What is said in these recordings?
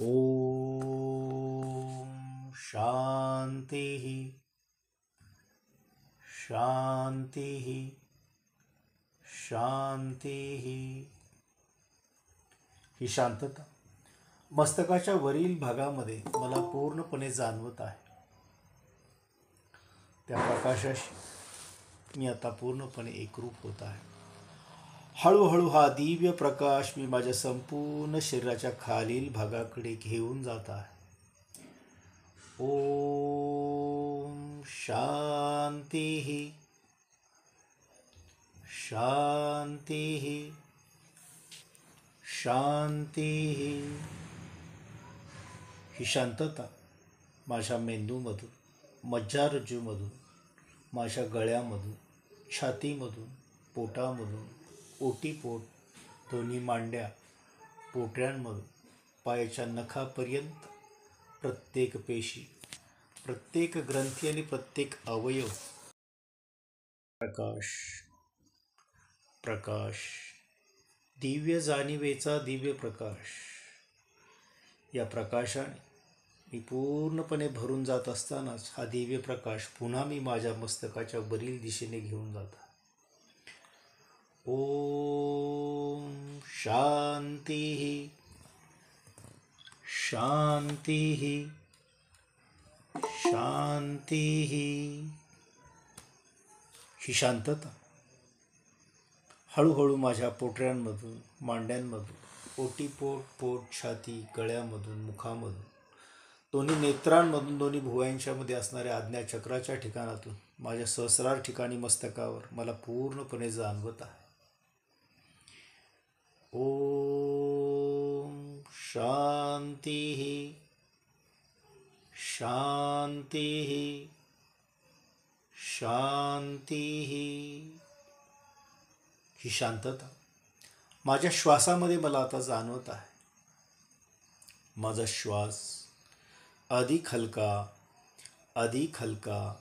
ओम शांति शांति शांति। ही शांतता मस्तकाच्या वरील भागामध्ये मला पूर्णपणे जाणवत आहे. त्या प्रकाशाशी मी आता पूर्णपणे एकरूप होत आहे. हळूहळू हा दिव्य प्रकाश मी माझ्या संपूर्ण शरीराच्या खालील भागाकडे घेऊन जात आहे. ओम शांती शांती शांती। ही शांतता माझ्या मेंदूमधून, मज्जारज्जूमधून, माझ्या गळ्यामधून, छातीमधून, पोटामधून, ओटीपोट, दोन्ही मांड्या, पोटऱ्यांमधून, पायाच्या नखापर्यंत प्रत्येक पेशी, प्रत्येक ग्रंथी आणि प्रत्येक अवयव प्रकाश प्रकाश, दिव्य जाणीवेचा दिव्य प्रकाश. या प्रकाशाने मी पूर्णपणे भरून जात असतानाच हा दिव्य प्रकाश पुन्हा मी माझ्या मस्तकाच्या वरील दिशेने घेऊन जातो. ओम शांती शांती शांती। ही शांतता हळूहळू माझ्या पोटऱ्यांमधून, मांड्यांमधून, ओटीपोट, पोट, छाती, गळ्यामधून, मुखामधून, दोन्ही नेत्रांमधून, दोन्ही भुवयांच्यामध्ये असणाऱ्या आज्ञाचक्राच्या ठिकाणातून माझ्या सहस्रार ठिकाणी मस्तकावर मला पूर्णपणे जाणवत आहे. ओम शांती शांती शांती। ही शांतता माझ्या श्वासामध्ये मला आता जाणवत आहे. माझा श्वास अधिक हलका, अधिक हलका,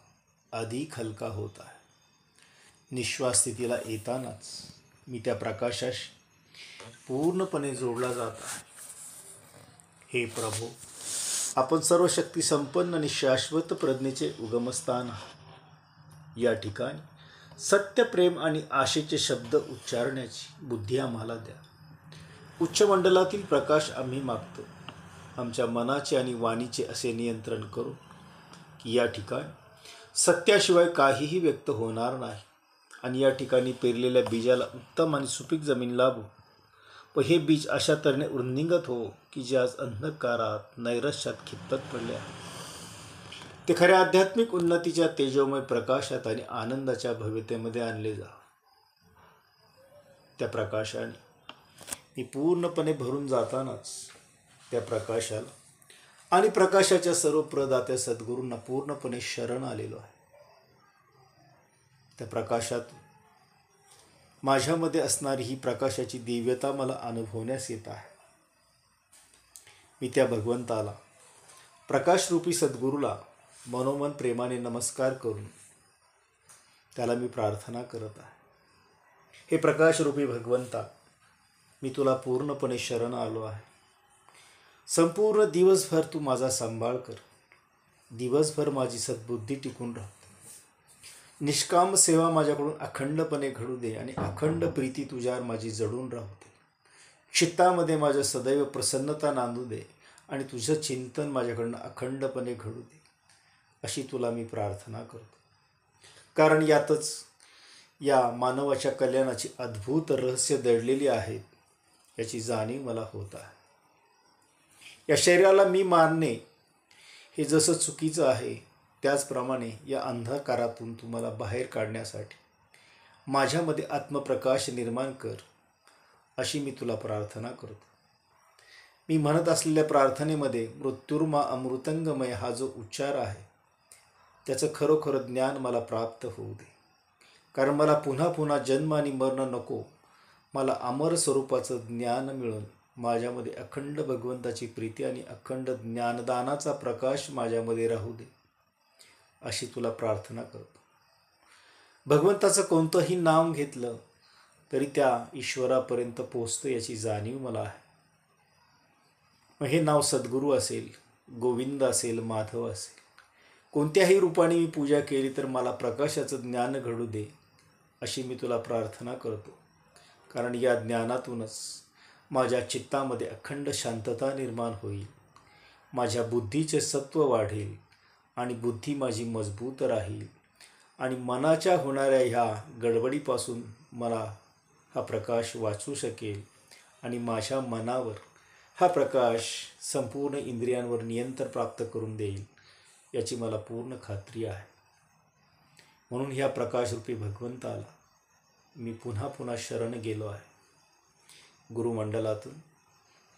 अधिक हलका होत आहे. निश्वास स्थितीला येतानाच मी त्या प्रकाशाशी पूर्णपणे जोडला जात आहे. हे प्रभू, आपण सर्व शक्ती संपन्न आणि शाश्वत प्रज्ञेचे उगमस्थान आहात. या ठिकाणी सत्य, प्रेम आणि आशेचे शब्द उच्चारण्याची बुद्धी आम्हाला द्या. उच्च मंडलातील प्रकाश आम्ही मागतो. आमच्या मनाचे आणि वाणीचे असे नियंत्रण करू की या ठिकाणी सत्याशिवाय काहीही व्यक्त होणार नाही आणि या ठिकाणी पेरलेल्या बीजाला उत्तम आणि सुपीक जमीन लाभो व हे बीज अशा तऱ्हेने वृद्धिंगत हो की जे आज अंधकारात, नैराश्यात खितपत पडले आहे ते खऱ्या आध्यात्मिक उन्नतीच्या तेजोमय प्रकाशात आणि आनंदाच्या भव्यतेमध्ये आणले जा. त्या प्रकाशाने मी पूर्णपणे भरून जातानाच त्या प्रकाशाला आणि प्रकाशाच्या सर्व प्रदात्या सद्गुरूंना पूर्णपणे शरण आलेलो आहे. त्या प्रकाशात माझ्यामध्ये असणारी ही प्रकाशाची दिव्यता मला अनुभवण्यास येत आहे. मी त्या भगवंताला, प्रकाशरूपी सद्गुरूला मनोमन प्रेमाने नमस्कार करून त्याला मी प्रार्थना करत आहे. हे प्रकाशरूपी भगवंता, मी तुला पूर्णपणे शरण आलो आहे. संपूर्ण दिवसभर तू माझा सांभाळ कर. दिवसभर माझी सद्बुद्धी टिकून राहते. निष्काम सेवा माझ्याकडून अखंडपणे घडू दे आणि अखंड प्रीती तुझ्यावर माझी जडून राहू दे. चित्तामध्ये माझ्या सदैव प्रसन्नता नांदू दे आणि तुझं चिंतन माझ्याकडून अखंडपणे घडू दे, अशी तुला मी प्रार्थना करतो. कारण यातच या मानवाच्या कल्याणाची अद्भुत रहस्य दडलेली आहेत याची जाणीव मला होत आहे. या शरीराला मी मारणे हे जसं चुकीचं आहे, त्याचप्रमाणे या अंधकारातून तुम्हाला बाहेर काढण्यासाठी माझ्यामध्ये आत्मप्रकाश निर्माण कर, अशी मी तुला प्रार्थना करतो. मी म्हणत असलेल्या प्रार्थनेमध्ये मृत्युर्मा अमृतंगमय हा जो उच्चार आहे त्याचं खरोखर ज्ञान मला प्राप्त होऊ दे. कारण मला पुन्हा पुन्हा जन्म आणि मरण नको. मला अमर स्वरूपाचं ज्ञान मिळून माझ्यामध्ये अखंड भगवंताची प्रीती आणि अखंड ज्ञानदानाचा प्रकाश माझ्यामध्ये राहू दे, अशी तुला प्रार्थना करतो. भगवंताचं कोणतंही नाम घेतलं तरी त्या ईश्वरापर्यंत पोहोचतं याची जाणीव मला आहे. मग हे नाव सद्गुरू असेल, गोविंद असेल, माधव असेल, कोणत्याही रूपाने मी पूजा केली तर मला प्रकाशाचं ज्ञान घडू दे, अशी मी तुला प्रार्थना करतो. कारण या ज्ञानातूनच माझ्या चित्तामध्ये अखंड शांतता निर्माण होईल, माझ्या बुद्धीचे सत्व वाढेल आणि बुद्धी माझी मजबूत राहील आणि मनाच्या होणाऱ्या ह्या गडबडीपासून मला हा प्रकाश वाचू शकेल आणि माझ्या मनावर हा प्रकाश संपूर्ण इंद्रियांवर नियंत्रण प्राप्त करून देईल, याची मला पूर्ण खात्री आहे. म्हणून ह्या प्रकाशरूपी भगवंताला मी पुन्हा पुन्हा शरण गेलो आहे. गुरुमंडलातून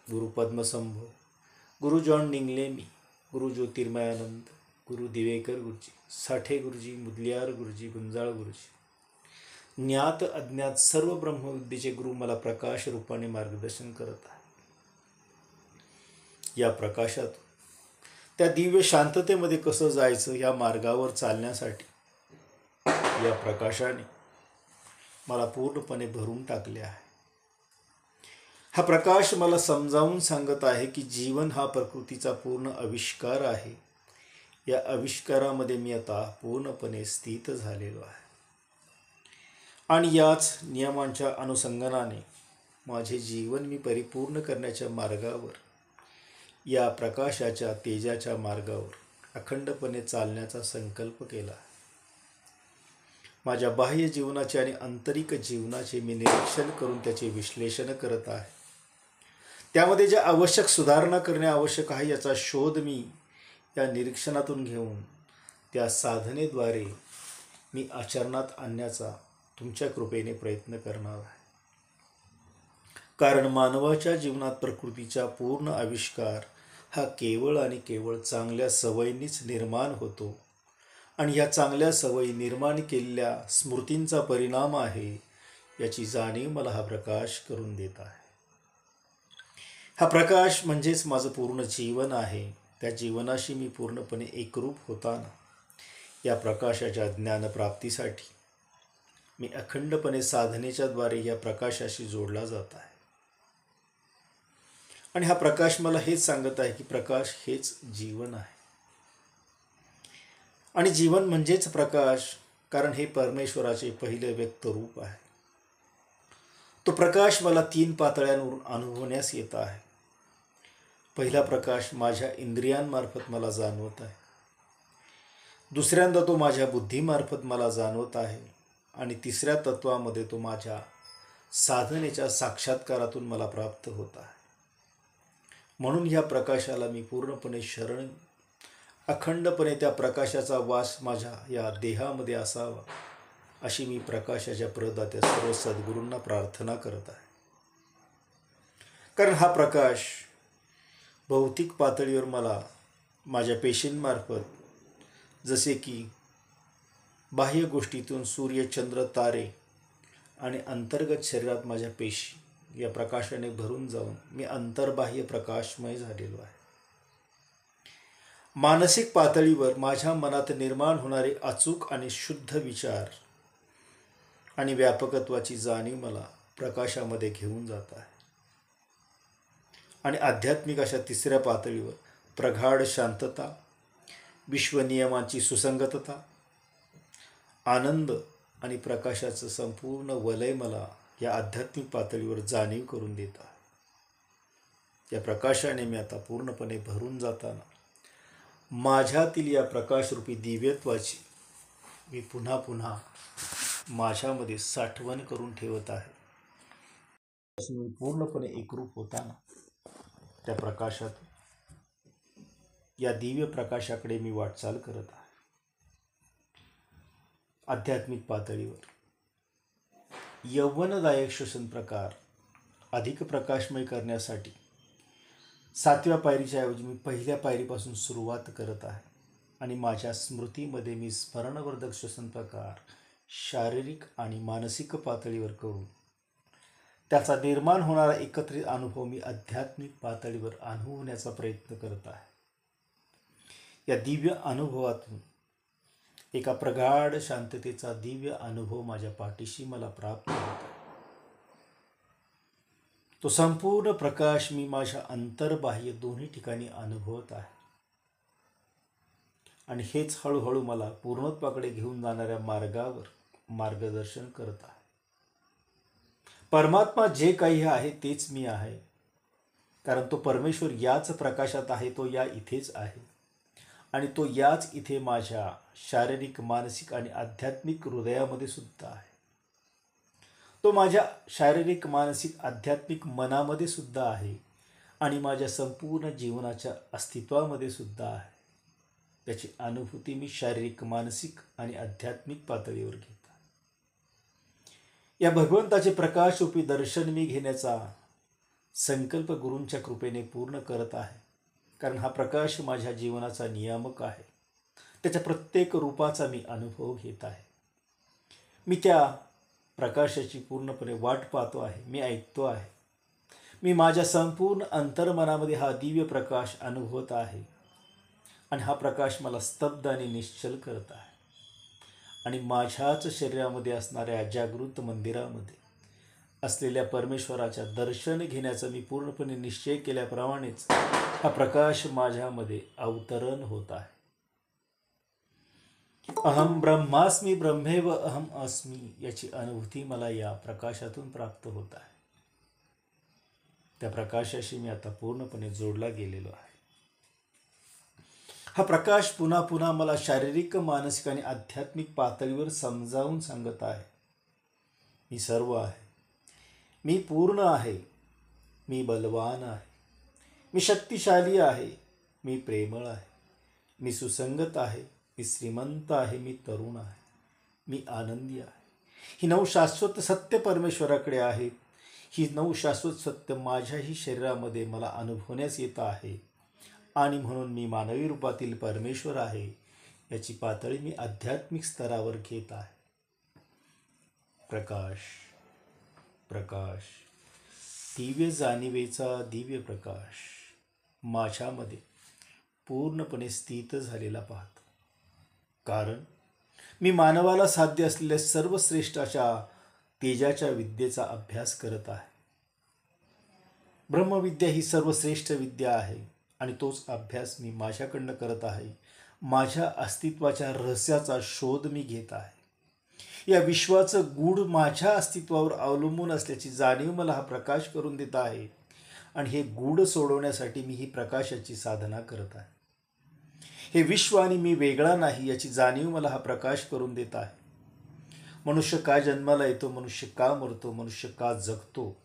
गुरु पद्मसंभो, गुरु जॉन निंगलेमी, गुरु ज्योतिर्मयानंद, गुरु दिवेकर गुरुजी, साठे गुरुजी, मुदलियार गुरुजी, गुंजाळ गुरुजी, ज्ञात अज्ञात सर्व ब्रह्मविद्येचे गुरु मला प्रकाश रूपाने मार्गदर्शन करत आहे. या प्रकाशात त्या दिव्य शांततेमध्ये कसं जायचं या मार्गावर चालण्यासाठी या प्रकाशाने मला पूर्णपणे भरून टाकले आहे. हा प्रकाश मला समजावून सांगत आहे की जीवन हा प्रकृतीचा पूर्ण आविष्कार आहे. या आविष्कारामध्ये मी आता पूर्णपणे स्थित झालेलो आहे आणि याच नियमांच्या अनुसंधानाने माझे जीवन मी परिपूर्ण करण्याच्या मार्गावर, या प्रकाशाच्या तेजाच्या मार्गावर अखंडपणे चालण्याचा संकल्प केला. माझ्या बाह्य जीवनाचे आणि आंतरिक जीवनाचे मी निरीक्षण करून त्याचे विश्लेषण करत आहे. त्यामध्ये ज्या आवश्यक सुधारणा करणे आवश्यक आहे याचा शोध मी या निरीक्षणातून घेऊन त्या साधनेद्वारे मी आचरणात आणण्याचा तुमच्या कृपेने प्रयत्न करणार आहे. कारण मानवाच्या जीवनात प्रकृतीचा पूर्ण आविष्कार हा केवळ आणि केवळ चांगल्या सवयींनीच निर्माण होतो आणि ह्या चांगल्या सवयी निर्माण केलेल्या स्मृतींचा परिणाम आहे, याची जाणीव मला हा प्रकाश करून देत आहे. हा प्रकाश म्हणजेच माझं पूर्ण जीवन आहे. त्या जीवनाशी मी पूर्णपणे एकरूप होताना या प्रकाशाच्या ज्ञानप्राप्तीसाठी मी अखंडपणे साधनेच्या द्वारे या प्रकाशाशी जोडला जात आहे. आणि हा प्रकाश मला हेच सांगत आहे की प्रकाश हेच जीवन आहे आणि जीवन म्हणजेच प्रकाश, कारण हे परमेश्वराचे पहिले व्यक्त रूप आहे. तो प्रकाश मला 3 पातळ्यांवरून अनुभवण्यास येत आहे. पहिला प्रकाश माझ्या इंद्रियांमार्फत मला जाणवत आहे, दुसऱ्यांदा तो माझ्या बुद्धीमार्फत मला जाणवत आहे आणि तिसऱ्या तत्वामध्ये तो माझ्या साधनेच्या साक्षात्कारातून मला प्राप्त होत आहे. म्हणून ह्या प्रकाशाला मी पूर्णपणे शरण, अखंडपणे त्या प्रकाशाचा वास माझ्या या देहामध्ये असावा, अशी मी प्रकाशाच्या प्रदात्या सर्व सद्गुरूंना प्रार्थना करत आहे. कारण हा प्रकाश भौतिक पातळीवर मला माझ्या पेशींमार्फत, जसे की बाह्य गोष्टीतून सूर्य, चंद्र, तारे आणि अंतर्गत शरीरात माझ्या पेशी या प्रकाशाने भरून जाऊन मी अंतर्बाह्य प्रकाशमय झालेलो आहे. मानसिक पातळीवर माझ्या मनात निर्माण होणारे अचूक आणि शुद्ध विचार आणि व्यापकत्वाची जाणीव मला प्रकाशामध्ये घेऊन जात आहे. आणि आध्यात्मिक अशा तिसऱ्या पातळीवर प्रगाढ शांतता, विश्वनियमांची सुसंगतता, आनंद आणि प्रकाशाचं संपूर्ण वलय मला या आध्यात्मिक पातळीवर जाणीव करून देत आहे. या प्रकाशाने मी आता पूर्णपणे भरून जाताना माझ्यातील या प्रकाशरूपी दिव्यत्वाची मी पुन्हा पुन्हा माझ्यामध्ये साठवण करून ठेवत आहे. मी पूर्णपणे एकरूप होताना त्या प्रकाशात, या दिव्य प्रकाशाकडे मी वाटचाल करत आहे. आध्यात्मिक पातळीवर यौवनदायक श्वसन प्रकार अधिक प्रकाशमय करण्यासाठी 7व्या पायरीच्या ऐवजी मी पहिल्या पायरीपासून सुरुवात करत आहे आणि माझ्या स्मृतीमध्ये मी स्मरणवर्धक श्वसन प्रकार शारीरिक आणि मानसिक पातळीवर करून त्याचा निर्माण होणारा एकत्रित अनुभव मी आध्यात्मिक पातळीवर अनुभवण्याचा प्रयत्न करत आहे. या दिव्य अनुभवातून एका प्रगाढ शांततेचा दिव्य अनुभव माझ्या पाठीशी मला प्राप्त होत आहे. तो संपूर्ण प्रकाश मी माझ्या अंतर्बाह्य दोन्ही ठिकाणी अनुभवत आहे. आणि हेच हळूहळू मला पूर्णत्वाकडे घेऊन जाणाऱ्या मार्गावर मार्गदर्शन करत आहे. परमात्मा जे काही आहे तेच मी आहे. कारण तो परमेश्वर याच प्रकाशात आहे, तो या इथेच आहे. आणि तो याच इथे माझ्या शारीरिक, मानसिक आणि आध्यात्मिक हृदयामध्ये सुद्धा आहे. तो माझ्या शारीरिक, मानसिक, आध्यात्मिक मनामध्ये सुद्धा आहे. आणि माझ्या संपूर्ण जीवनाच्या अस्तित्वामध्ये सुद्धा आहे. त्याची अनुभूती मी शारीरिक, मानसिक आणि आध्यात्मिक पातळीवर घेतो. या भगवंताचे प्रकाशरूपी दर्शन मी घेण्याचा संकल्प गुरूंच्या कृपेने पूर्ण करत आहे. कारण हा प्रकाश माझ्या जीवनाचा नियामक आहे. त्याच्या प्रत्येक रूपाचा मी अनुभव घेत आहे. मी त्या प्रकाशाची पूर्णपणे वाट पाहतो आहे. मी ऐकतो आहे. मी माझ्या संपूर्ण अंतर्मनामध्ये हा दिव्य प्रकाश अनुभवत आहे. आणि हा प्रकाश मला स्तब्ध आणि निश्चल करत आहे. आणि माझ्याच शरीरामध्ये असणाऱ्या जागृत मंदिरामध्ये असलेल्या परमेश्वराच्या दर्शन घेण्याचा मी पूर्णपणे निश्चय केल्याप्रमाणेच हा प्रकाश माझ्यामध्ये अवतरण होत आहे. अहम ब्रह्मास्मी ब्रह्मेव अहम अस्मी याची अनुभूती मला या प्रकाशातून प्राप्त होत आहे. त्या प्रकाशाशी मी आता पूर्णपणे जोडला गेलेलो आहे. हा प्रकाश पुन्हा पुन्हा मला शारीरिक, मानसिक आणि आध्यात्मिक पातळीवर समजावून सांगत आहे. मी सर्व आहे. मी पूर्ण आहे. मी बलवान आहे. मी शक्तिशाली आहे. मी प्रेमळ आहे. मी सुसंगत आहे. मी श्रीमंत आहे. मी तरुण आहे. मी आनंदी आहे. ही 9 शाश्वत सत्य परमेश्वराकडे आहेत. ही 9 शाश्वत सत्य माझ्याही शरीरामध्ये मला अनुभवण्यास येत आहे. आणि म्हणून मी मानवी रूपातील परमेश्वर आहे याची पातळी मी आध्यात्मिक स्तरावर घेत आहे. प्रकाश, प्रकाश, दिव्य जाणीवेचा दिव्य प्रकाश माझ्यामध्ये पूर्णपणे स्थित झालेला पाहतो. कारण मी मानवाला साध्य असलेल्या सर्वश्रेष्ठ अशा तेजाच्या विद्येचा अभ्यास करत आहे. ब्रह्मविद्या ही सर्वश्रेष्ठ विद्या आहे. आणि तोच अभ्यास मी माझ्याकडनं करत आहे. माझ्या अस्तित्वाच्या रहस्याचा शोध मी घेत आहे. या विश्वाचं गूढ माझ्या अस्तित्वावर अवलंबून असल्याची जाणीव मला हा प्रकाश करून देत आहे. आणि हे गूढ सोडवण्यासाठी मी ही प्रकाशाची साधना करत आहे. हे विश्व आणि मी वेगळा नाही याची जाणीव मला हा प्रकाश करून देत आहे. मनुष्य का जन्माला येतो, मनुष्य का मरतो, मनुष्य का जगतो,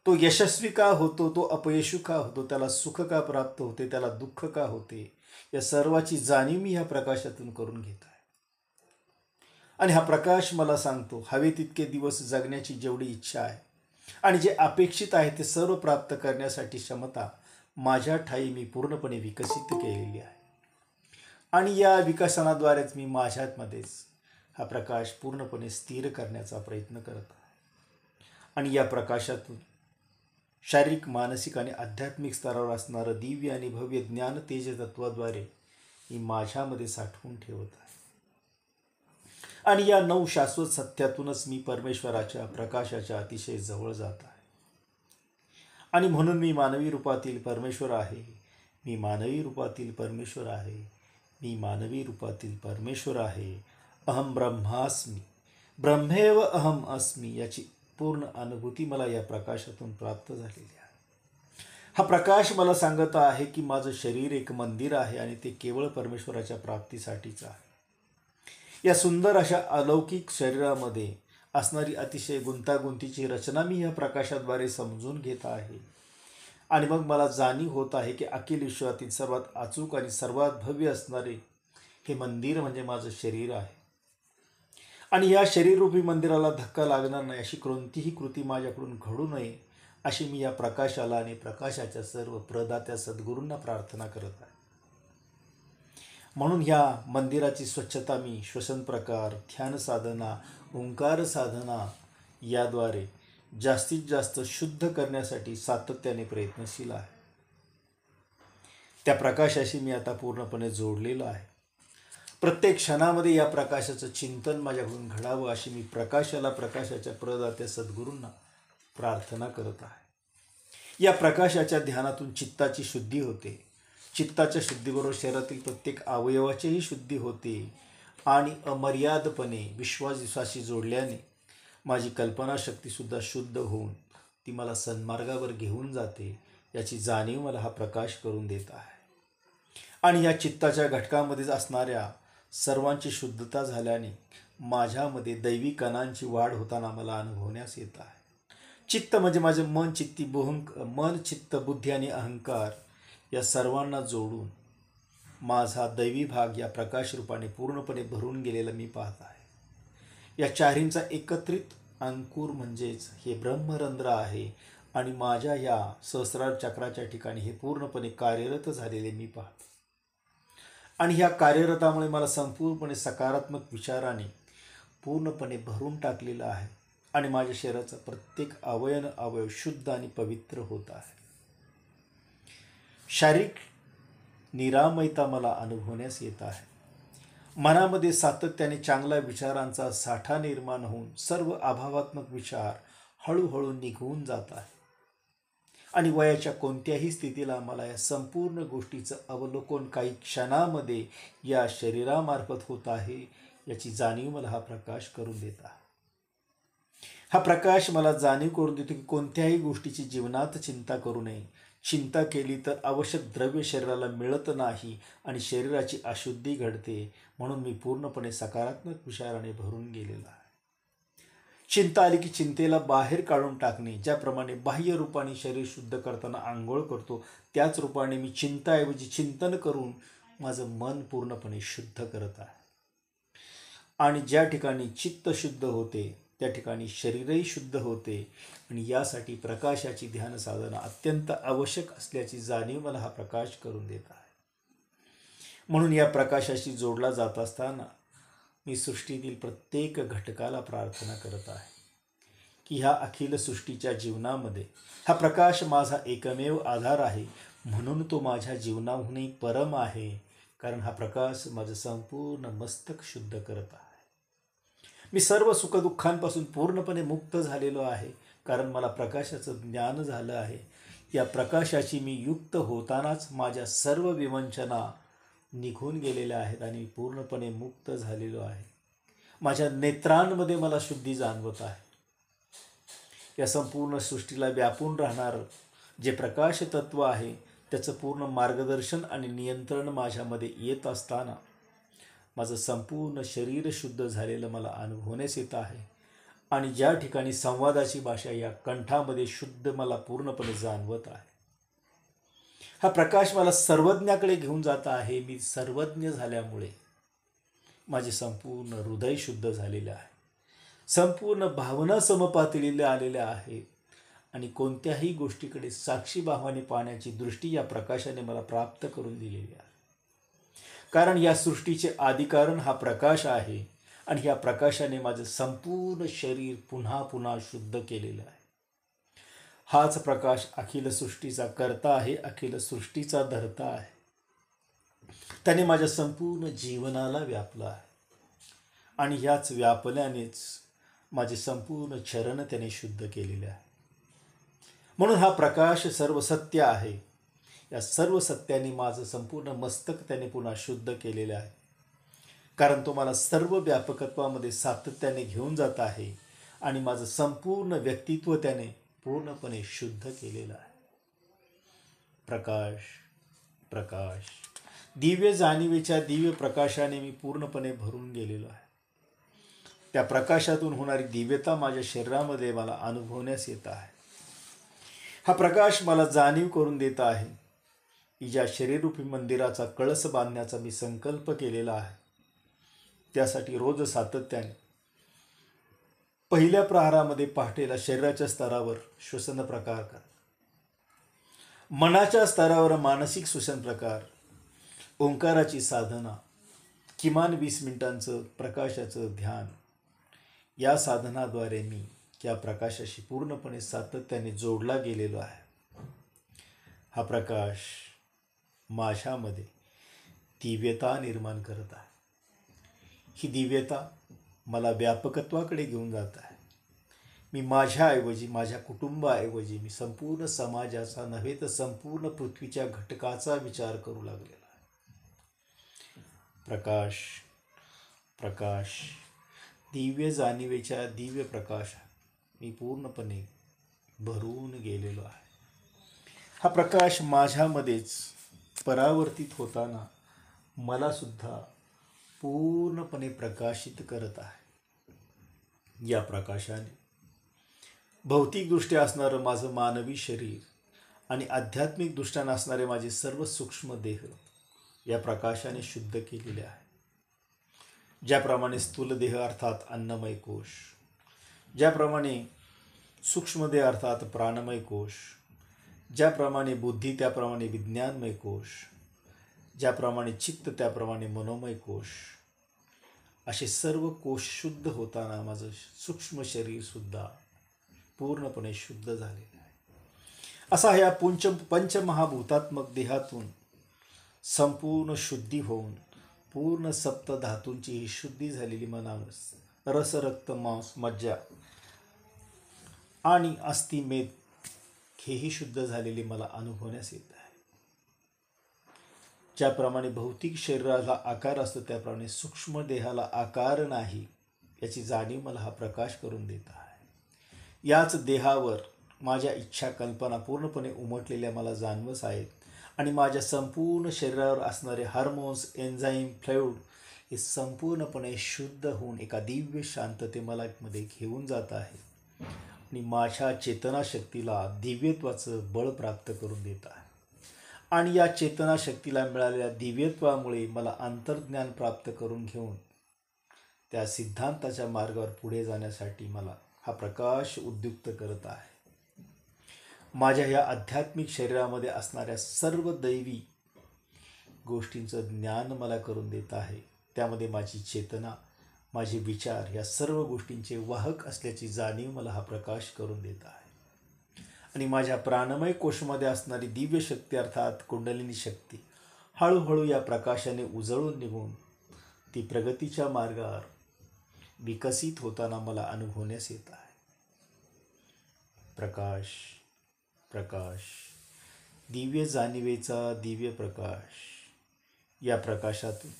तो यशस्वी का होतो, तो अपयशी का होतो, त्याला सुख का प्राप्त होते, त्याला दुःख का होते, या सर्वाची जाणीव मी ह्या प्रकाशातून करून घेत आहे. आणि हा प्रकाश मला सांगतो हवे तितके दिवस जगण्याची जेवढी इच्छा आहे आणि जे अपेक्षित आहे ते सर्व प्राप्त करण्यासाठी क्षमता माझ्या ठायी मी पूर्णपणे विकसित केलेली आहे. आणि या विकसनाद्वारेच मी माझ्यामध्येच हा प्रकाश पूर्णपणे स्थिर करण्याचा प्रयत्न करत आहे. आणि या प्रकाशातून शारीरिक, मानसिक आणि आध्यात्मिक स्तरावर असणारं दिव्य आणि भव्य ज्ञान तेज तत्वाद्वारे मी माझ्यामध्ये साठवून ठेवत आहे. आणि या 9 शाश्वत सत्यातूनच मी परमेश्वराच्या प्रकाशाच्या अतिशय जवळ जात आहे. आणि म्हणून मी मानवी रूपातील परमेश्वर आहे. मी मानवी रूपातील परमेश्वर आहे. मी मानवी रूपातील परमेश्वर आहे. अहम ब्रह्मास्मी ब्रह्मेव अहम अस्मी याची पूर्ण अनुभूती मला या प्रकाशातून प्राप्त झालेली आहे. हा प्रकाश मला सांगत आहे की माझं शरीर एक मंदिर आहे आणि ते केवळ परमेश्वराच्या प्राप्तीसाठीच आहे. या सुंदर अशा अलौकिक शरीरामध्ये असणारी अतिशय गुंतागुंतीची रचना मी या प्रकाशाद्वारे समजून घेत आहे. आणि मग मला जाणीव होत आहे की अखिल विश्वातील सर्वात अचूक आणि सर्वात भव्य असणारे हे मंदिर म्हणजे माझं शरीर आहे. आणि या शरीररूपी मंदिराला धक्का लागणार नाही अशी कोणतीही कृती माझ्याकडून घडू नये अशी मी या प्रकाशाला आणि प्रकाशाच्या सर्व प्रदात्या सद्गुरूंना प्रार्थना करत आहे. म्हणून ह्या मंदिराची स्वच्छता मी श्वसन प्रकार, ध्यान साधना, ओंकार साधना याद्वारे जास्तीत जास्त शुद्ध करण्यासाठी सातत्याने प्रयत्नशील आहे. त्या प्रकाशाशी मी आता पूर्णपणे जोडलेलो आहे. प्रत्येक क्षणामध्ये या प्रकाशाचं चिंतन माझ्याकडून घडावं अशी मी प्रकाशाला, प्रकाशाच्या प्रदात्या सद्गुरूंना प्रार्थना करत आहे. या प्रकाशाच्या ध्यानातून चित्ताची शुद्धी होते. चित्ताच्या शुद्धीबरोबर शरीरातील प्रत्येक अवयवाचीही शुद्धी होते आणि अमर्यादपणे विश्वासाशी जोडल्याने माझी कल्पनाशक्तीसुद्धा शुद्ध होऊन ती मला सन्मार्गावर घेऊन जाते, याची जाणीव मला हा प्रकाश करून देत आहे. आणि या चित्ताच्या घटकामध्येच असणाऱ्या सर्वांची शुद्धता झाल्याने माझ्यामध्ये दैवी कणांची वाढ होताना मला अनुभवण्यास येत आहे. चित्त म्हणजे माझे मन, मन, चित्त, बुद्धी आणि अहंकार या सर्वांना जोडून माझा दैवी भाग या प्रकाश रूपाने पूर्णपणे भरून गेलेला मी पाहत आहे. या चारींचा एकत्रित अंकुर म्हणजेच हे ब्रह्मरंध्र आहे आणि माझ्या या सहस्रार चक्राच्या ठिकाणी हे पूर्णपणे कार्यरत झालेले मी पाहतो. आणि ह्या कार्यरतामुळे मला संपूर्णपणे सकारात्मक विचाराने पूर्णपणे भरून टाकलेलं आहे आणि माझ्या शरीराचा प्रत्येक अवयव शुद्ध आणि पवित्र होत आहे. शारीरिक निरामयता मला अनुभवण्यास येत आहे. मनामध्ये सातत्याने चांगल्या विचारांचा साठा निर्माण होऊन सर्व अभावात्मक विचार हळूहळू निघून जात आहे आणि वयाच्या कोणत्याही स्थितीला मला या संपूर्ण गोष्टीचं अवलोकन काही क्षणामध्ये या शरीरामार्फत होत आहे, याची जाणीव मला हा प्रकाश करून देत आहे. हा प्रकाश मला जाणीव करून देतो की कोणत्याही गोष्टीची जीवनात चिंता करू नये. चिंता केली तर आवश्यक द्रव्य शरीराला मिळत नाही आणि शरीराची अशुद्धी घडते. म्हणून मी पूर्णपणे सकारात्मक विचाराने भरून गेलेला आहे. चिंता आली की चिंतेला बाहेर काढून टाकणे. ज्याप्रमाणे बाह्य रूपाने शरीर शुद्ध करताना आंघोळ करतो, त्याच रूपाने मी चिंताऐवजी चिंतन करून माझं मन पूर्णपणे शुद्ध करत आहे. आणि ज्या ठिकाणी चित्त शुद्ध होते त्या ठिकाणी शरीरही शुद्ध होते आणि यासाठी प्रकाशाची ध्यान साधना अत्यंत आवश्यक असल्याची जाणीव मला हा प्रकाश करून देत आहे. म्हणून या प्रकाशाशी जोडला जात असताना मी सृष्टीतील प्रत्येक घटकाला प्रार्थना करत आहे की ह्या अखिल सृष्टीच्या जीवनामध्ये हा प्रकाश माझा एकमेव आधार आहे. म्हणून तो माझ्या जीवनाहूनही परम आहे, कारण हा प्रकाश माझं संपूर्ण मस्तक शुद्ध करत आहे. मी सर्व सुखदुःखांपासून पूर्णपणे मुक्त झालेलो आहे, कारण मला प्रकाशाचं ज्ञान झालं आहे. या प्रकाशाची मी युक्त होतानाच माझ्या सर्व विवंचना निघून गेलेल्या आहेत आणि पूर्णपणे मुक्त झालेलो आहे. माझ्या नेत्रांमध्ये मला शुद्धी जाणवत आहे. या संपूर्ण सृष्टीला व्यापून राहणारं जे प्रकाश तत्व आहे त्याचं पूर्ण मार्गदर्शन आणि नियंत्रण माझ्यामध्ये येत असताना माझं संपूर्ण शरीर शुद्ध झालेलं मला अनुभवण्यास येत आहे. आणि ज्या ठिकाणी संवादाची भाषा या कंठामध्ये शुद्ध मला पूर्णपणे जाणवत आहे. हा प्रकाश मला सर्वज्ञाकडे घेऊन जात आहे. मी सर्वज्ञ झाल्यामुळे माझे संपूर्ण हृदय शुद्ध झालेले आहे. संपूर्ण भावना समपातळीला आलेल्या आहेत आणि कोणत्याही गोष्टीकडे साक्षी भावाने पाहण्याची दृष्टी या प्रकाशाने मला प्राप्त करून दिलेली आहे. कारण या सृष्टीचे आदिकारण हा प्रकाश आहे आणि या प्रकाशाने माझं संपूर्ण शरीर पुन्हा पुन्हा शुद्ध केलेलं आहे. हाच प्रकाश अखिल सृष्टीचा कर्ता आहे, अखिल सृष्टीचा धर्ता आहे. त्याने माझ्या संपूर्ण जीवनाला व्यापलं आहे आणि ह्याच व्यापल्यानेच माझे संपूर्ण चरण त्याने शुद्ध केलेले आहे. म्हणून हा प्रकाश सर्व सत्य आहे. या सर्व सत्याने माझं संपूर्ण मस्तक त्याने पुन्हा शुद्ध केलेलं आहे, कारण तो मला सर्व व्यापकत्वामध्ये सातत्याने घेऊन जात आहे आणि माझं संपूर्ण व्यक्तित्व त्याने पूर्णपणे शुद्ध केलेलं आहे. प्रकाश प्रकाश दिव्य जाणीवेच्या दिव्य प्रकाशाने मी पूर्णपणे भरून गेलेलो आहे. त्या प्रकाशातून होणारी दिव्यता माझ्या शरीरामध्ये मला अनुभवण्यास येत आहे. हा प्रकाश मला जाणीव करून देत आहे की ज्या शरीररूपी मंदिराचा कळस बांधण्याचा मी संकल्प केलेला आहे त्यासाठी रोज सातत्याने पहिल्या प्रहारामध्ये पहाटेला शरीराच्या स्तरावर श्वसन प्रकार कर, मनाच्या स्तरावर मानसिक श्वसन प्रकार, ओंकाराची साधना, किमान 20 मिनिटांचं प्रकाशाचं ध्यान. या साधनाद्वारे मी या प्रकाशाशी पूर्णपणे सातत्याने जोडला गेलेलो आहे. हा प्रकाश माझ्यामध्ये दिव्यता निर्माण करत आहे. ही दिव्यता मला व्यापकत्वाकडे घेऊन जात आहे. मी माझ्याऐवजी, माझ्या कुटुंबाऐवजी मी संपूर्ण समाजाचा नव्हे तर संपूर्ण पृथ्वीच्या घटकाचा विचार करू लागलेला आहे. प्रकाश, प्रकाश, दिव्य जाणीवेच्या दिव्य प्रकाशात मी पूर्णपणे भरून गेलेलो आहे. हा प्रकाश माझ्यामध्येच परावर्तित होताना मला सुद्धा पूर्णपणे प्रकाशित करत आहे. या प्रकाशाने भौतिकदृष्ट्या असणारं माझं मानवी शरीर आणि आध्यात्मिक दृष्ट्यानं असणारे माझे सर्व सूक्ष्म देह या प्रकाशाने शुद्ध केलेले आहे. ज्याप्रमाणे स्थूल देह अर्थात अन्नमय कोश, ज्याप्रमाणे सूक्ष्मदेह अर्थात प्राणमय कोश, ज्याप्रमाणे बुद्धी त्याप्रमाणे विज्ञानमय कोश, ज्याप्रमाणे चित्त त्याप्रमाणे मनोमय कोश, असे सर्व कोश शुद्ध होताना माझं सूक्ष्म शरीरसुद्धा पूर्णपणे शुद्ध झालेलं आहे. असा ह्या पंचमहाभूतात्मक देहातून संपूर्ण शुद्धी होऊन पूर्ण सप्तधातूंची ही शुद्धी झालेली मनावस रस, रक्त, मांस, मज्जा आणि अस्थि, मेद हेही शुद्ध झालेली मला अनुभवण्यास येत आहे. ज्याप्रमाणे भौतिक शरीराला आकार असतो त्याप्रमाणे सूक्ष्म देहाला आकार नाही याची जाणीव मला हा प्रकाश करून देत आहे. याच देहावर माझ्या इच्छा कल्पना पूर्णपणे उमटलेल्या मला जाणवत आहेत आणि माझ्या संपूर्ण शरीरावर असणारे हार्मोन्स, एन्झाईम, फ्लुइड हे संपूर्णपणे शुद्ध होऊन एका दिव्य शांतते मला मध्ये घेऊन जात आहे आणि माझ्या चेतनाशक्तीला दिव्यत्वाचं बळ प्राप्त करून देत आहे. आणि या चेतनाशक्तीला मिळालेल्या दिव्यत्वामुळे मला अंतर्ज्ञान प्राप्त करून घेऊन त्या सिद्धांताच्या मार्गावर पुढे जाण्यासाठी मला हा प्रकाश उद्युक्त करत आहे. माझ्या ह्या आध्यात्मिक शरीरामध्ये असणाऱ्या सर्व दैवी गोष्टींचं ज्ञान मला करून देत आहे. त्यामध्ये माझी चेतना, माझे विचार या सर्व गोष्टींचे वाहक असल्याची जाणीव मला हा प्रकाश करून देत आहे. आणि माझ्या प्राणमय कोशमध्ये असणारी दिव्य शक्ती अर्थात कुंडलिनी शक्ती हळूहळू या प्रकाशाने उजळून निघून ती प्रगतीच्या मार्गावर विकसित होताना मला अनुभवण्यास येत आहे. प्रकाश, प्रकाश, दिव्य जाणीवेचा दिव्य प्रकाश. या प्रकाशातून,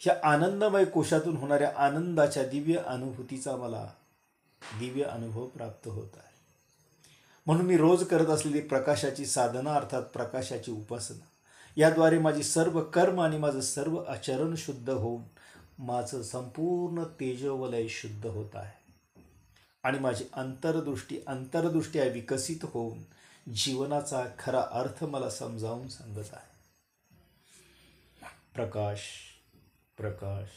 ह्या आनंदमय कोशातून होणाऱ्या आनंदाच्या दिव्य अनुभूतीचा मला दिव्य अनुभव प्राप्त होत आहे. म्हणून मी रोज करत असलेली प्रकाशाची साधना अर्थात प्रकाशाची उपासना याद्वारे माझी सर्व कर्म आणि माझं सर्व आचरण शुद्ध होऊन माझं संपूर्ण तेजोवलय शुद्ध होत आहे आणि माझी अंतर्दृष्टी विकसित होऊन जीवनाचा खरा अर्थ मला समजावून सांगत आहे. प्रकाश, प्रकाश,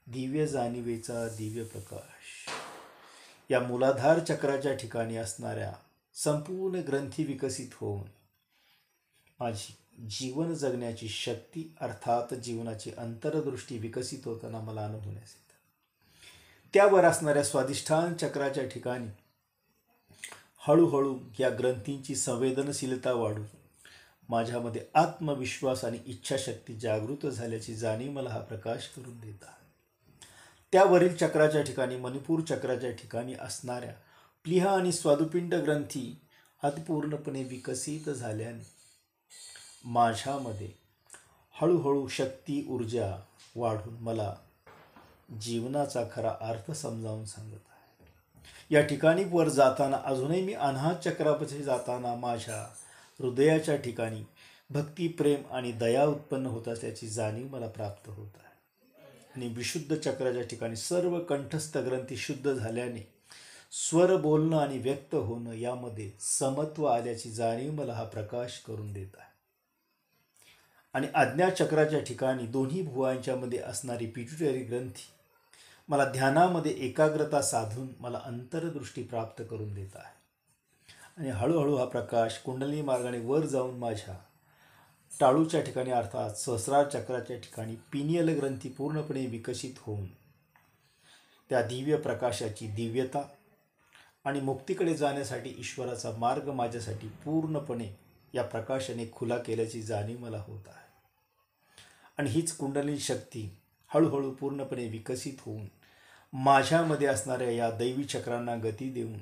दिव्य जाणीवेचा दिव्य प्रकाश. या मूलाधार चक्राच्या ठिकाणी असणाऱ्या संपूर्ण ग्रंथी विकसित होऊन माझी जीवन जगण्याची शक्ती अर्थात जीवनाची अंतर्दृष्टी विकसित होताना मला अनुभवण्यास येतं. त्यावर असणाऱ्या स्वाधिष्ठान चक्राच्या ठिकाणी हळूहळू या ग्रंथींची संवेदनशीलता वाढून माझ्यामध्ये आत्मविश्वास आणि इच्छाशक्ती जागृत झाल्याची जाणीव मला हा प्रकाश करून देत आहे. त्यावरील चक्राच्या ठिकाणी मणिपूर चक्राच्या ठिकाणी असणाऱ्या प्लीहा आणि स्वादुपिंड ग्रंथी अतिपूर्णपणे विकसित झाल्याने माझ्यामध्ये हळूहळू शक्ती, ऊर्जा वाढून मला जीवनाचा खरा अर्थ समजावून सांगत आहे. या ठिकाणी वर जाताना अजूनही मी अनाहत चक्रापाशी जाताना माझ्या हृदयाच्या ठिकाणी भक्ती, प्रेम आणि दया उत्पन्न होत असल्याची जाणीव मला प्राप्त होत आहे. आणि विशुद्ध चक्राच्या ठिकाणी सर्व कंठस्थ ग्रंथी शुद्ध झाल्याने स्वर बोलणं आणि व्यक्त होणं यामध्ये समत्व आल्याची जाणीव मला हा प्रकाश करून देत आहे. आणि आज्ञा चक्राच्या ठिकाणी दोन्ही भुवांच्यामध्ये असणारी पिट्युटरी ग्रंथी मला ध्यानामध्ये एकाग्रता साधून मला अंतर्दृष्टी प्राप्त करून देत आहे. आणि हळूहळू हा प्रकाश कुंडलिनी मार्गाने वर जाऊन माझ्या टाळूच्या ठिकाणी अर्थात सहस्रार चक्राच्या ठिकाणी पिनियल ग्रंथी पूर्णपणे विकसित होऊन त्या दिव्य प्रकाशाची दिव्यता आणि मुक्तीकडे जाण्यासाठी ईश्वराचा मार्ग माझ्यासाठी पूर्णपणे या प्रकाशाने खुला केल्याची जाणीव मला होत आहे. आणि हीच कुंडलिनी शक्ती हळूहळू पूर्णपणे विकसित होऊन माझ्यामध्ये असणाऱ्या या दैवी चक्रांना गती देऊन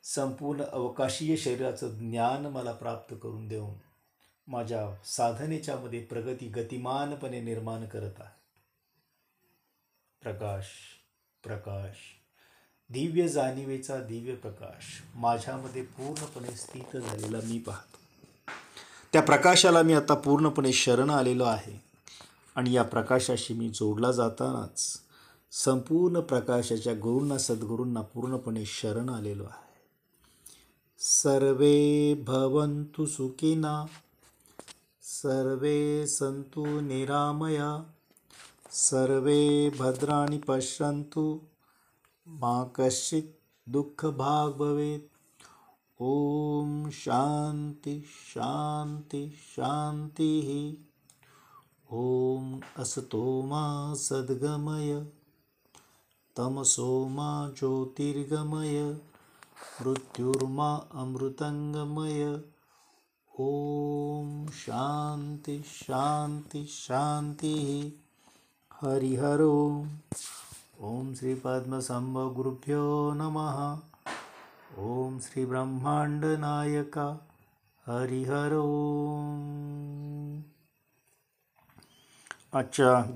संपूर्ण अवकाशीय शरीराचं ज्ञान मला प्राप्त करून देऊन माझ्या साधनेच्या मध्ये प्रगती गतिमानपणे निर्माण करत आहे. प्रकाश प्रकाश दिव्य जाणीवेचा दिव्य प्रकाश माझ्यामध्ये पूर्णपणे स्थित झालेला मी पाहतो. त्या प्रकाशाला मी आता पूर्णपणे शरण आलेलो आहे आणि या प्रकाशाशी मी जोडला जातानाच संपूर्ण प्रकाशाच्या गुरूंना सद्गुरूंना पूर्णपणे शरण आलेलो आहे. सर्वे भवन्तु सुखिनः, सर्वे सन्तु निरामया, सर्वे भद्राणि पश्यन्तु, मा कश्चित् दुःखभाग् भवेत्. ओम शांती शांती शांती. ओम असतो मा सद्गमय, तमसो मा ज्योतिर्गमय, मृत्युर्मा अमृतंगमय. ओम शांती शांती शांती. हरिहर ओम. ओम श्री पद्मसंभव गुरुभ्यो नमः. ओम श्री ब्रह्मांड नायका. हरिहर ओम. अच्छा